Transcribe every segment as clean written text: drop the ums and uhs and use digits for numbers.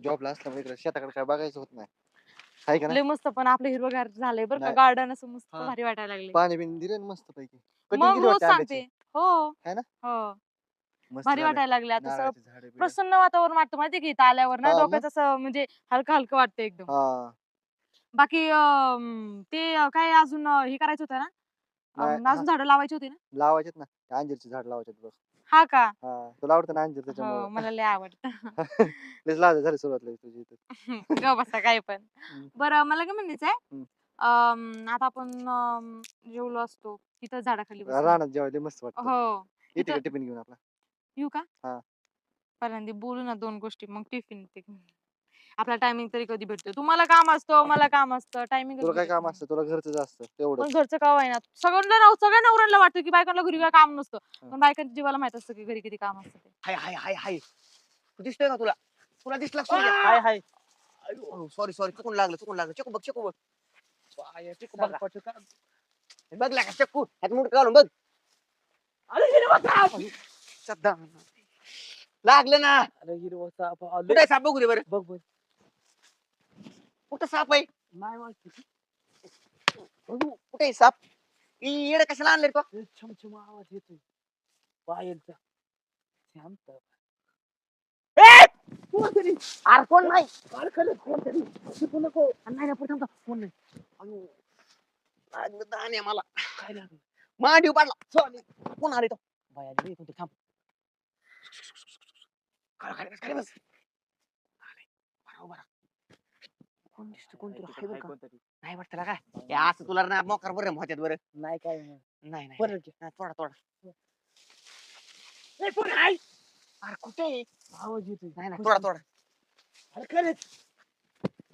जॉबला असल्यामुळे इकडे शेताकडे काय बघायचं होत नाही. हाय का लय नाही? मस्त पण आपलं हिरवगार झालंय बरं का नाही. गार्डन असं मस्त हा. भारी वाटायला लागले पाणी बिणी दिलं ना मस्त पैकी. कटिंग मग केली रोज वाटते सांगते आंब्याची. हो है ना? हो मस्त भारी झाले. वाटायला लागले आता सगळं नारळाची झाडे बिडे. प्रसन्न वातावरण वाटतं माहितीये की इथं आल्यावर ना हा मग. डोक्याचं असं म्हणजे हलकं हलकं वाटतं एकदम हा. बाकी ते काय अजून हे करायचं होतं ना नाही हा अजून झाडं लावायची होती ना लावायचेत ना. अंजीरची झाड लावायचेत बघ. हा का हा तुला आवडतं ना अंजीर हो त्याच्यामुळं. मला लय आवडतं लयच लाज झाली सुरुवातला तुझी इथं. ग बसा काय पण हम्म. बरं मला काय म्हणायचंय हम्म. आता आपण जेवलो असतो तिथं झाडाखाली बसून रानात जेवायला मस्त वाटतं. हो येते का तिथं टिफिन घेऊन आपला? येऊ का हा. पहिल्यांदा बोलू ना 2 गोष्टी मग टिफिन ते आपला टायमिंग तरी कधी भेटतो तुम्हाला काम असतं मला काम असतं टायमिंगच तुला काय भेटत काम नाही असतं? तुला घरचं असतं तेवढंच. पण घरचं का आहे ना सगळ्या नवऱ्यांना वाटतं की बायकांना घरी काय काम नसतं पण बायकांच्या जीवाला माहित असतं की घरी किती काम असतं ते हाय हाय हाय हाय तू दिसतोय का तुला तुला दिसला हाय हाय सॉरी सॉरी चुकून लागलं चकू बघ बघला का चक्कू ह्यात मुठ घालून बघ सध्या लागलं ना अरे हिरवा साप आले कुठे साप बघू दे बरं बघ बघ कुठं साप आहे नाही माहिती कुठे साप येडं कशाला आणलंय तो छमछम आवाज येतोय पायलचा शांत अरे कोण नाही अरे खरंच कोणतरी शिकू नको नाही ना पुढे कोण नाही अयो लागलं दाणे मला काय लागलं मांडीव पाडला सॉरी कोण आले तो बाया आली कोणतरी थांब खाली बस आले बरोबर कोण दिसतो कोणतरी आहे बरं का नाही वाटतं काय हे असं तुला ना मोकार बरं मोहत्यात बरं नाही काय नाही नाही नाही परत घे. नाही, थोडा ए, कोण आहे अरे कुठे आहे? आवाज येतोय नाही नाही थोडा अरे खरंच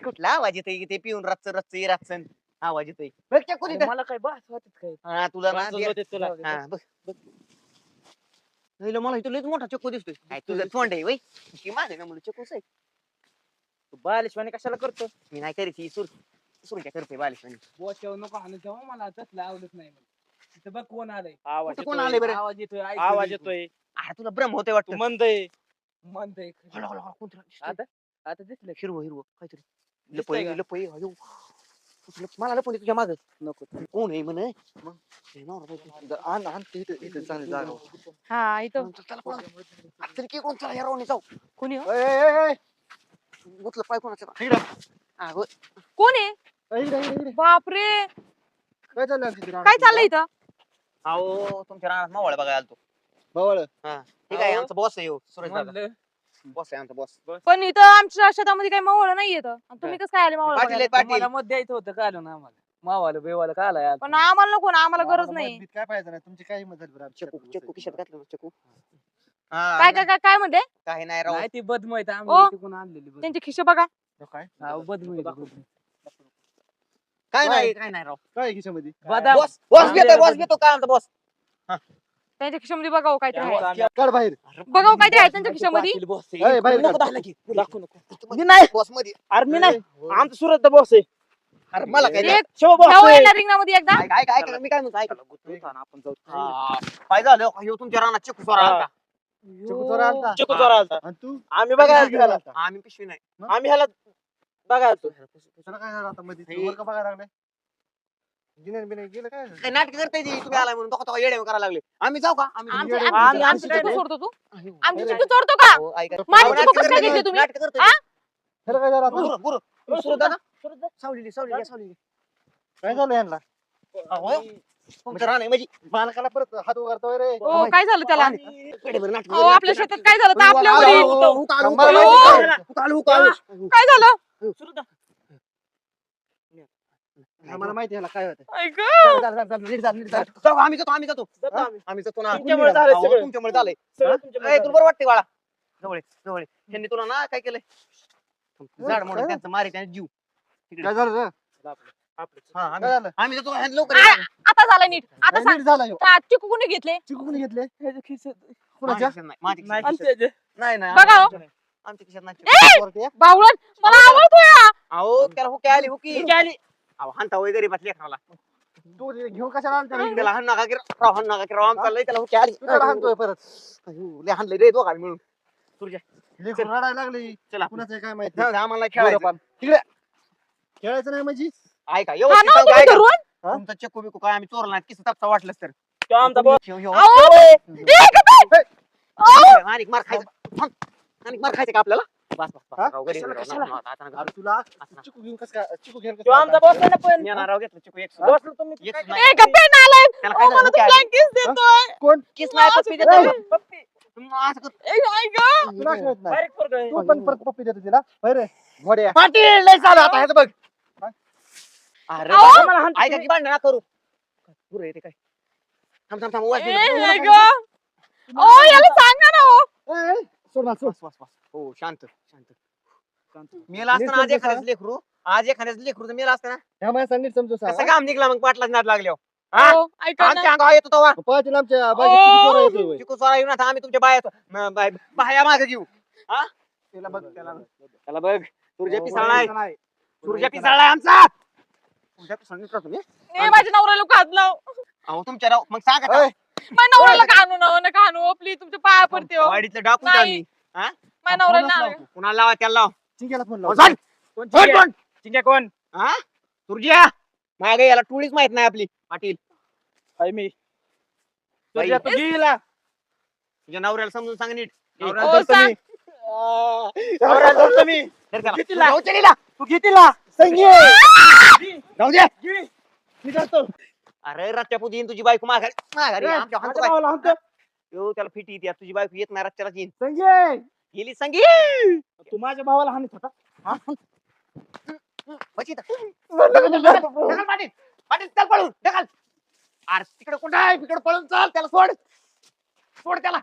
कुठला आवाज येतोय ते पिऊन रातचं आवाज येतोय बघ त्या कोणी अरे मला काय बास वाटत काय हा तुला ना वाजवलं होते तुला. हा बघ नाही, मला इथं लयच मोठा चक्कू दिसतोय काय तुझं तोंड आहे वय की माझं ना म्हणून चक्कूच आहे तू बालिशवाने कशाला करतो मी नाही करीत ही सुर काय करते बालिश बोचव नको हाणू तेव्हा मला तसलं आवडत नाही तिथं बघ कोण आलंय कुठं कोण आलंय बरं? आवाज येतोय आवाज येतोय अरे तुला भ्रम होते तू वाटतं मंद आहे म्हणतोय हळू हळू कोणतरी दिसतंय. आता आता दिसलं हिरवं काहीतरी दिसतंय का? लपई अयो मला लपवली तुझ्या माग नको. कोण आहे म्हणे मग? हे नवरा बायको. आण आण ते इथं चांगली जागा होती. हा इथं चला पळा. अरे तरी की कोण चला या रावणी जाऊ कोणी हो? ए, ए, ए, ए, गुतलं पाय कोणाचं इकडं. हा, होय. कोण आहे इकडे. बापरे काय चाललं आमच्या इथं काय चाललंय रानात? इथं अहो तुमच्या रानात मावळ बघायला आलतो बावळ. ठीक आहे अहो. आमचा बॉस आहे सुरेश दादा म्हणलं बॉस आहे आमचा बॉस पण इथं आमच्या शेतामध्ये काही मावळ नाही येत तुम्ही कसं काय आले मावळ पाटील आहेत, बघायला? पाटील मला मत द्यायचं होतं का आलो ना आम्हाला मावाला बेवाला का आलाय आज? पण आम्हाला नको ना आम्हाला गरज आम्हाला नाही मतभेद काय पाहिजे नाही तुमची काय हिंमत झाली बरं आमच्या चकू शेतात चकू खिशात बसायची? घातलं चकू काय काय काय काय म्हणते काही नाही राव नाही ती बदम आहेत ओ. आम्ही तिकडून आणलेली बदम. त्यांचे खिशे बघा तो काय बदम आहेत, बदम. काय नाही राव काय आहे खिशामध्ये? बदाम बॉस बॉस आणलेलं घेतो बॉस बदम. घेतो काय आमचा बॉस त्यांच्या खिशामध्ये बघाव काहीतरी आहे काढ बाहेर. बघाव काहीतरी आहे त्यांच्या खिशामध्ये पाटील boss आहे. ए, बाहेर नको काढ. दाखला की दाखवू नको मी नाही बॉस मध्ये अरे मी नाही हो. आमचा सुरत बॉस आहे अरे मला काय एक शिव boss जाऊ आहे. येणार रिंगणामध्ये एकदा काय मी काय म्हणतो ऐक आपण जाऊ काय झालं ह्यो तुमच्या रानात चकू चोरा आलता चिकू चोरा आलता. चिकू चोरा आलता. आणि तू आम्ही बघायला पिशवी त्याला. घेऊन आलता. आम्ही पिशवी नाही आम्ही ह्याला बघायला आलतो. त्याला काय झालं आता मध्ये हे. तू वर का बघायला लागलाय? जिनेन बिनेन गेलं काय? काय नाटक करताय ती तुम्ही आलाय म्हणून तो येडे करायला लागले आम्ही जाऊ का आमची आम्ही- आमची आम्ही- आमची आम्ही- चिकू सोडतो तू आम्ही- आमची अरे. चिकू चोरतो का हो, ऐका. माझी अहो, चिकू नाटकं कसं काय करताय घेतली तुम्ही नाटकं करताय हा? त्याला काय झालं आता? गुरु सुरत दादा सावली काय झालं यांना? तुमचं रान आहे म्हणजे मालकाला परत हात उगारतोय रे. हो काय झालं त्याला पेढेभर नाटकं अहो आपल्या शेतात काय झालं तर आलो, आपल्यावर आलो, येईल. आलो, हुक आलो, हुक कंबाला आलो, लावून हुक आलो, हुक आलो. काय झालं आम्हाला माहिती आहे ह्याला काय होतं. ऐक जाऊ, आम्ही जातो जातो आम्ही. आम्ही जातो ना तुमच्यामुळे झालंय अहो, सगळं. तुमच्यामुळे झालंय सगळं तुमच्यामुळे ए, तुला बरं वाटते बाळा जवळ त्यांनी तुला ना काय केलंय झाड म्हणून काय? त्यांचं मारे त्यांचा जीव काय झालं रे? आपलं. हा, काय आम्ही झालं? आम्ही जातो ह्यांना लवकर आ, या. आता झालं नीट आता काय सांग नीट झालं ह्यो? का चिकू कोणी घेतले चिकू कोणी घेतले? ह्याच्या खिशात कुणाच्या? माझ्या खिशात नाही, माझ्या नाही. खिशात आणि त्याच्या- नाही नाही बघा हो. आमच्या खिशात नाही. आमच्या खिशात नाही वरती? बावळट मला आवडतोय हा. अहो त्याला हुकी आली हुकी ठीक आहे, आली. अहो हांता वय गरीब लेकराला तू ते घेऊन कशाला आला त्याला इकडे? त्याला हाण नका की राव हाण नका की राव आमचा लय त्याला हुकी आली तू त्याला हाणतोय परत. अयो, लय हाणलंय रे दोघांनी मिळून तुझ्या लेकरं रडायला लागली चला कुणाचं आहे काय माहिती जाऊ दे, आम्हाला खेळायचं गोरपान. तिकडे खेळायचं नाही म्हणजे ऐका हा व्यवस्थित ना सांगू, तुम्ही ऐका. धरून? तुमचा चक्कू बिकू काय आम्ही चोरला नाही किस तपसा वाटलंच तर तो आमचा बॉस ह्यो- ह्यो- अहो, ए, गप्प आहे. अहो, आणि मार खायचं थांब. आणि मार खायचं का आपल्याला बस बस बस हा? राव, घरी कशाला, राव, कशाला? ना, आता नका. अरे तुला असं चिकू घेऊन कसं काय चिकू घेऊन तो कसं आमचा काय बॉस आहे ना पण मी येणार राव, घेतलं चिकू एक बॉस तुम्ही एक काय नाही. ए, गप्प आहे नालायक. त्याला अहो, काय मला झालं? तो blank kiss देतोय. कोण किस नाही असं पप्पी देतोय. देतो पप्पी असं कर. ए, ऐक गं. तुला कळत नाही बारीक पोरगं आहे. तू पण परत पप्पी देतो तिला होय रे घोड्या पाटील लय चालू आता ह्याचं बघ अरे अहो. बाबा, मला हाणतो ऐका की भांडण नका करू पुरे येते काय थांब थांब थांब वाज ए, दे. ऐक गं. अहो, याला सांगा ना हो. ए, सोड ना सोड बस, बस, बस. हो शांत शांत मेला असताना आज नीट समजून एखाद्याच लेकरू आज एखाद्याच लेकरू मेला असताना ह्या माणसाला नीट समजून कसं सांग काम निघला मग पाटलाच नाद लागल्यावर हा? हो, ऐका ना. आमच्या अंगावर येतो तेव्हा पाहतील आमच्या बागेत चिकू चोरा येतोय होय. चिकू चोरा येऊन आता आम्ही तुमच्या बाया मागे घेऊ हा त्याला बघ त्याला बघ. त्याला बघ तुझ्या हो, पिसाळा आहे नाही. तुझ्या पिसाळा आहे आमचा तुझ्या पिसाळा निघतो तुम्ही ए, माझ्या नवऱ्याला काढ लाव. अहो तुमच्या राव मग सांगा ओय, माझ्या नवऱ्याला काढू ना नका आणू प्लीज तुमच्या पाया पडते हो. वाडीतलं डाकून नाही. आम्ही माझ्या नवऱ्याला फोनच नाही. लावतो. कुणाला लावा त्याला लाव चिंग्याला फोन हो, लाव चल. कोण चल, चिंग्या? कोण? चिंग्या कोण हा तुर्जिया मागे याला टोळीच माहित नाही आपली पाटील आहे मी बाई. तुझ्या तू गेला तुझ्या नवऱ्याला समजून सांग नीट नवऱ्याला हो, धरतो सांग. मी. नवऱ्याला धरतो मी धर त्याला. कितीला? जाऊ चलीला. तू कितीला जाऊ दे गिरी. मी धरतो अरे रच्च्या पुती येईन तुझी बायको माघारी माघारी आमच्या हाणतो माझ्या काय? भावाला हाणतो. यो, त्याला फिटी येते तुझी बायको येत नाही रच्च्याला येईन संजय गेली संगी तू माझ्या भावाला हाणत होता बची इथं. ढकल पाटील पाटील चल पळून ढकल अरे तिकडे कुठं आहे तिकडे पळून चल त्याला सोड सोड त्याला